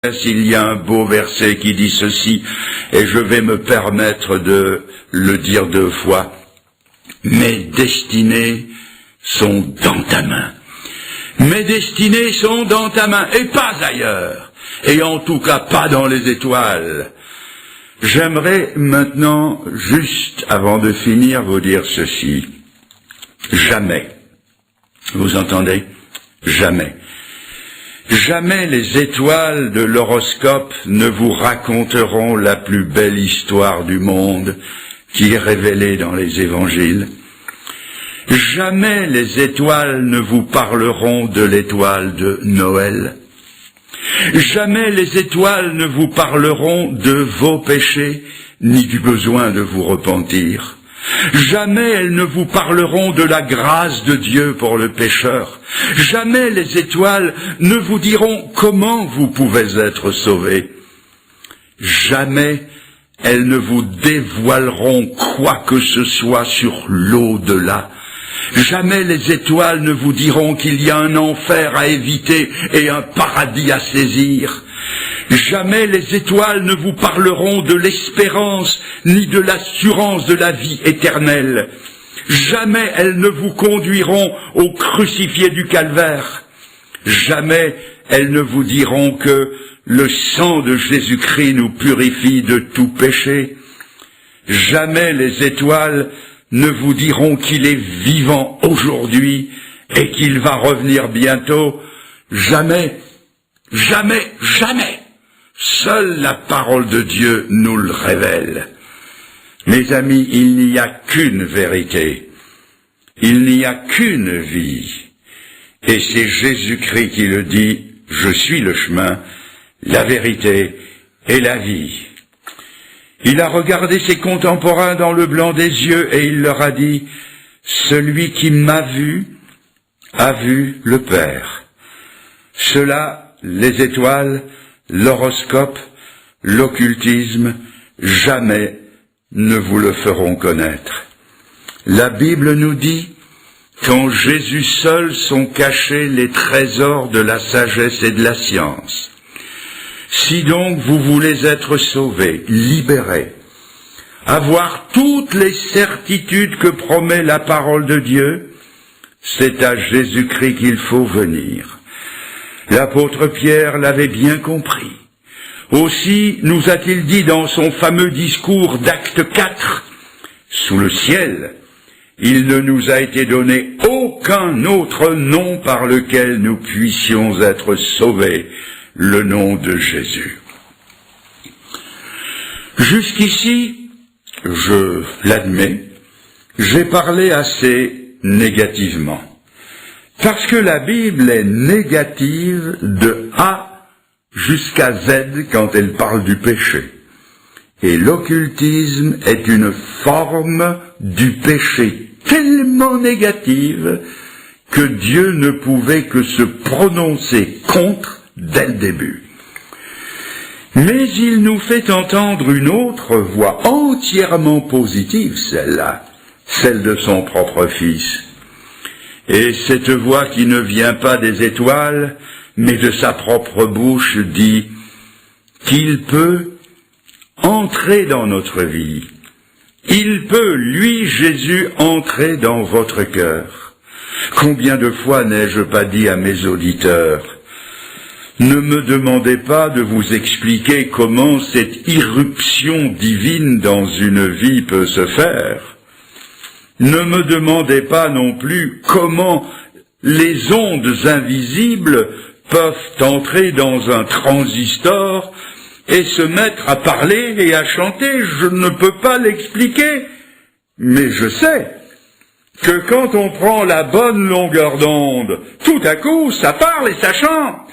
il y a un beau verset qui dit ceci, et je vais me permettre de le dire 2 fois. Mes destinées sont dans ta main. Mes destinées sont dans ta main, et pas ailleurs, et en tout cas pas dans les étoiles. J'aimerais maintenant, juste avant de finir, vous dire ceci. Jamais, vous entendez? Jamais. Jamais les étoiles de l'horoscope ne vous raconteront la plus belle histoire du monde qui est révélée dans les évangiles. Jamais les étoiles ne vous parleront de l'étoile de Noël. Jamais les étoiles ne vous parleront de vos péchés, ni du besoin de vous repentir. Jamais elles ne vous parleront de la grâce de Dieu pour le pécheur. Jamais les étoiles ne vous diront comment vous pouvez être sauvés. Jamais elles ne vous dévoileront quoi que ce soit sur l'au-delà. Jamais les étoiles ne vous diront qu'il y a un enfer à éviter et un paradis à saisir. Jamais les étoiles ne vous parleront de l'espérance ni de l'assurance de la vie éternelle. Jamais elles ne vous conduiront au crucifié du calvaire. Jamais elles ne vous diront que le sang de Jésus-Christ nous purifie de tout péché. Jamais les étoiles ne vous diront qu'il est vivant aujourd'hui et qu'il va revenir bientôt. Jamais, jamais, jamais. Seule la parole de Dieu nous le révèle. Mes amis, il n'y a qu'une vérité. Il n'y a qu'une vie. Et c'est Jésus-Christ qui le dit, je suis le chemin, la vérité et la vie. Il a regardé ses contemporains dans le blanc des yeux et il leur a dit, celui qui m'a vu a vu le Père. Cela, les étoiles, l'horoscope, l'occultisme, jamais ne vous le feront connaître. La Bible nous dit qu'en Jésus seul sont cachés les trésors de la sagesse et de la science. Si donc vous voulez être sauvés, libérés, avoir toutes les certitudes que promet la parole de Dieu, c'est à Jésus-Christ qu'il faut venir. L'apôtre Pierre l'avait bien compris. Aussi nous a-t-il dit dans son fameux discours d'Acte 4, « Sous le ciel, il ne nous a été donné aucun autre nom par lequel nous puissions être sauvés, le nom de Jésus. » Jusqu'ici, je l'admets, j'ai parlé assez négativement. Parce que la Bible est négative de A jusqu'à Z quand elle parle du péché. Et l'occultisme est une forme du péché tellement négative que Dieu ne pouvait que se prononcer contre dès le début. Mais il nous fait entendre une autre voix entièrement positive, celle-là, celle de son propre Fils. Et cette voix qui ne vient pas des étoiles, mais de sa propre bouche, dit qu'il peut entrer dans notre vie. Il peut, lui, Jésus, entrer dans votre cœur. Combien de fois n'ai-je pas dit à mes auditeurs, ne me demandez pas de vous expliquer comment cette irruption divine dans une vie peut se faire. Ne me demandez pas non plus comment les ondes invisibles peuvent entrer dans un transistor et se mettre à parler et à chanter. Je ne peux pas l'expliquer, mais je sais que quand on prend la bonne longueur d'onde, tout à coup, ça parle et ça chante.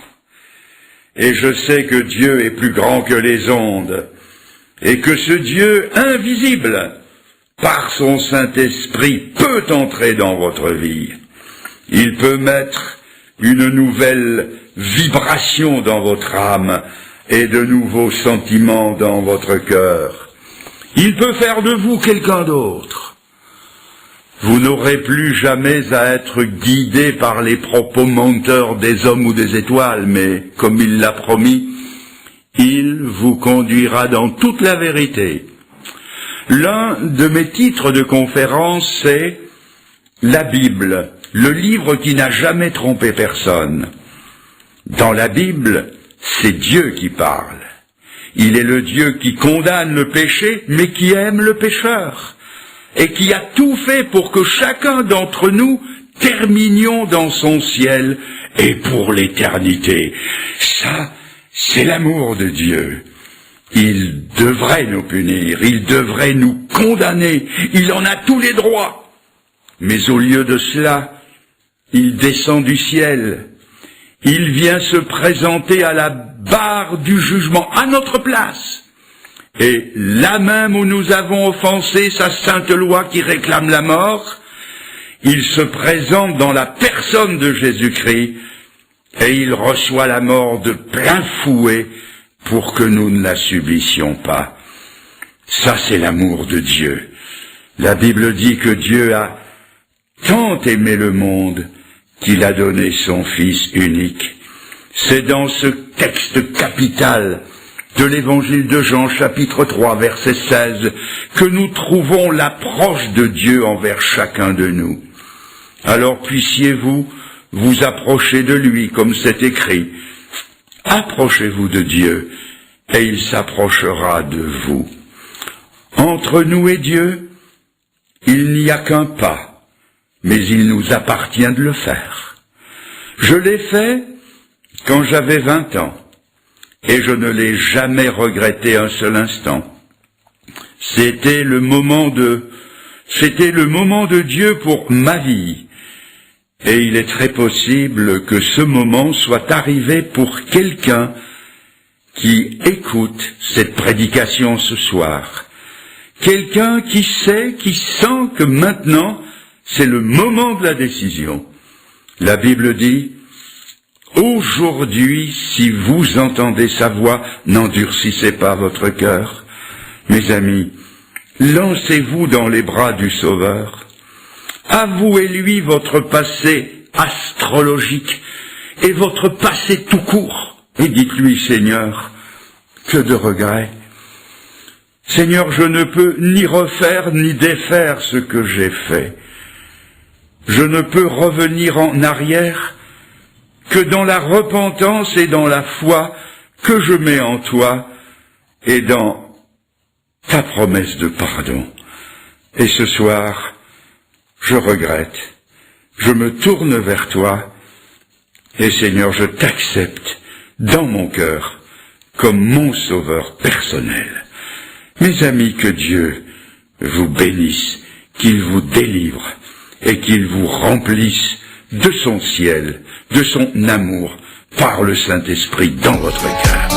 Et je sais que Dieu est plus grand que les ondes, et que ce Dieu invisible, par son Saint-Esprit, peut entrer dans votre vie. Il peut mettre une nouvelle vibration dans votre âme et de nouveaux sentiments dans votre cœur. Il peut faire de vous quelqu'un d'autre. Vous n'aurez plus jamais à être guidé par les propos menteurs des hommes ou des étoiles, mais, comme il l'a promis, Il vous conduira dans toute la vérité. L'un de mes titres de conférence, c'est la Bible, le livre qui n'a jamais trompé personne. Dans la Bible, c'est Dieu qui parle. Il est le Dieu qui condamne le péché, mais qui aime le pécheur, et qui a tout fait pour que chacun d'entre nous terminions dans son ciel et pour l'éternité. Ça, c'est l'amour de Dieu. Il devrait nous punir, il devrait nous condamner, il en a tous les droits. Mais au lieu de cela, il descend du ciel. Il vient se présenter à la barre du jugement, à notre place. Et là même où nous avons offensé sa sainte loi qui réclame la mort, il se présente dans la personne de Jésus-Christ et il reçoit la mort de plein fouet pour que nous ne la subissions pas. Ça, c'est l'amour de Dieu. La Bible dit que Dieu a tant aimé le monde qu'il a donné son Fils unique. C'est dans ce texte capital de l'évangile de Jean, chapitre 3, verset 16, que nous trouvons l'approche de Dieu envers chacun de nous. Alors puissiez-vous vous approcher de lui, comme c'est écrit. Approchez-vous de Dieu, et il s'approchera de vous. Entre nous et Dieu, il n'y a qu'un pas, mais il nous appartient de le faire. Je l'ai fait quand j'avais 20 ans, et je ne l'ai jamais regretté un seul instant. C'était le moment de Dieu pour ma vie. Et il est très possible que ce moment soit arrivé pour quelqu'un qui écoute cette prédication ce soir. Quelqu'un qui sait, qui sent que maintenant, c'est le moment de la décision. La Bible dit, « Aujourd'hui, si vous entendez sa voix, n'endurcissez pas votre cœur. » Mes amis, lancez-vous dans les bras du Sauveur. Avouez-lui votre passé astrologique et votre passé tout court. Et dites-lui, Seigneur, que de regrets. Seigneur, je ne peux ni refaire ni défaire ce que j'ai fait. Je ne peux revenir en arrière que dans la repentance et dans la foi que je mets en toi et dans ta promesse de pardon. Et ce soir, je regrette, je me tourne vers toi, et Seigneur, je t'accepte dans mon cœur comme mon sauveur personnel. Mes amis, que Dieu vous bénisse, qu'il vous délivre, et qu'il vous remplisse de son ciel, de son amour, par le Saint-Esprit dans votre cœur.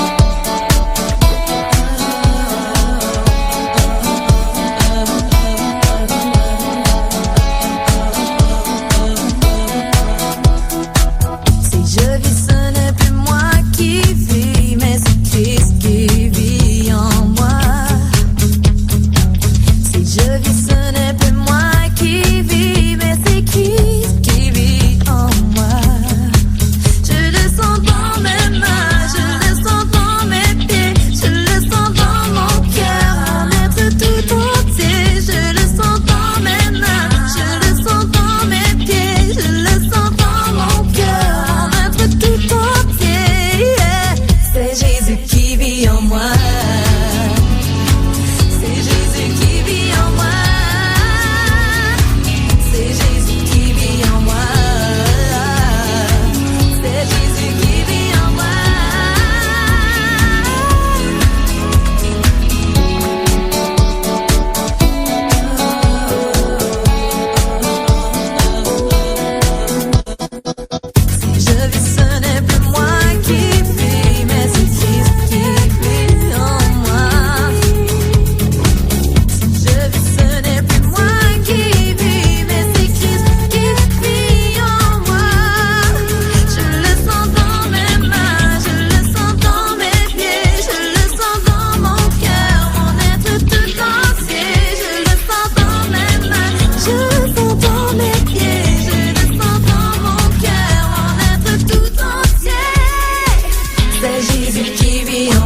C'est Jésus qui vit en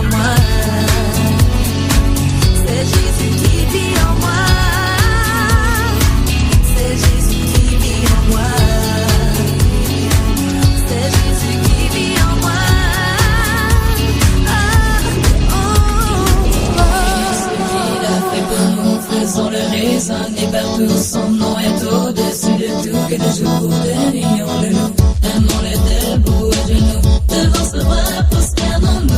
moi. tout, son nom est au-dessus de tout, que de jour de nuit on le loue. Aimons les debout à genoux, devant ce bras prosternons-nous.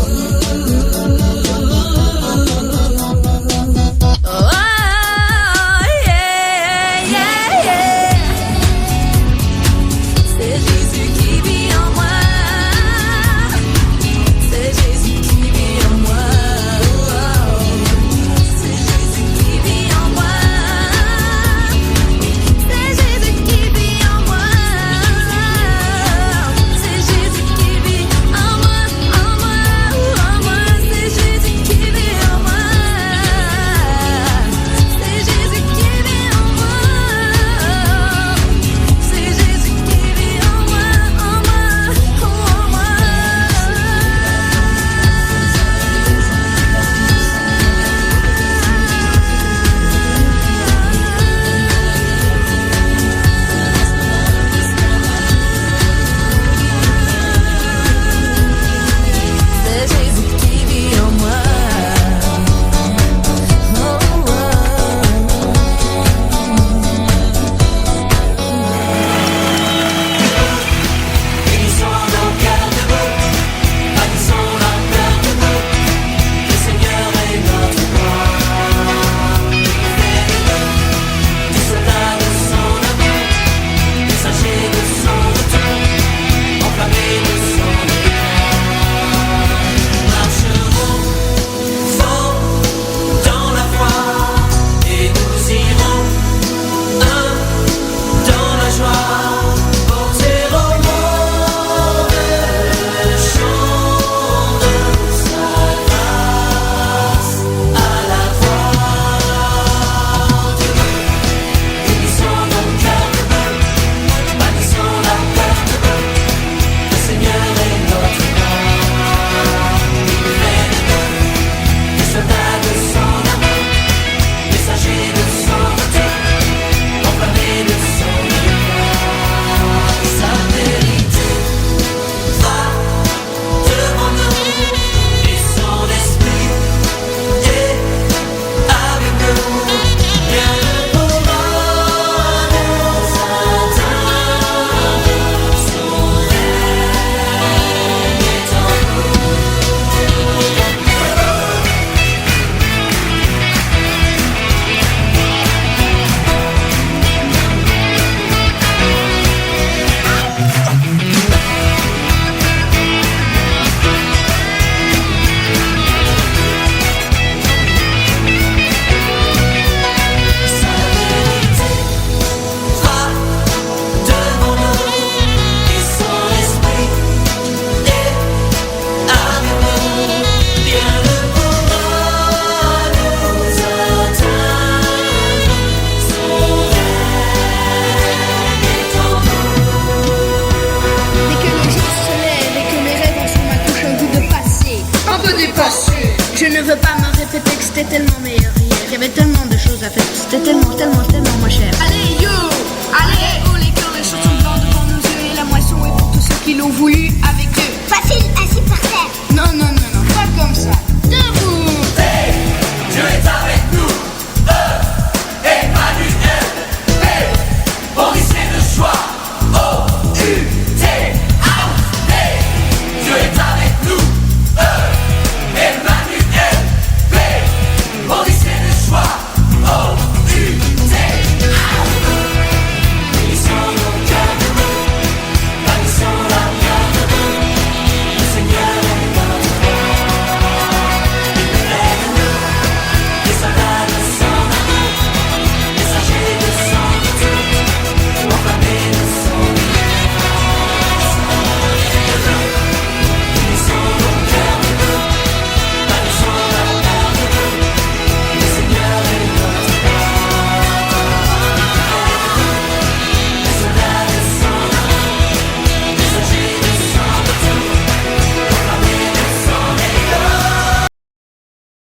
Je ne veux pas me répéter que c'était tellement meilleur hier. Il y avait tellement de choses à faire, c'était tellement moins cher. Allez,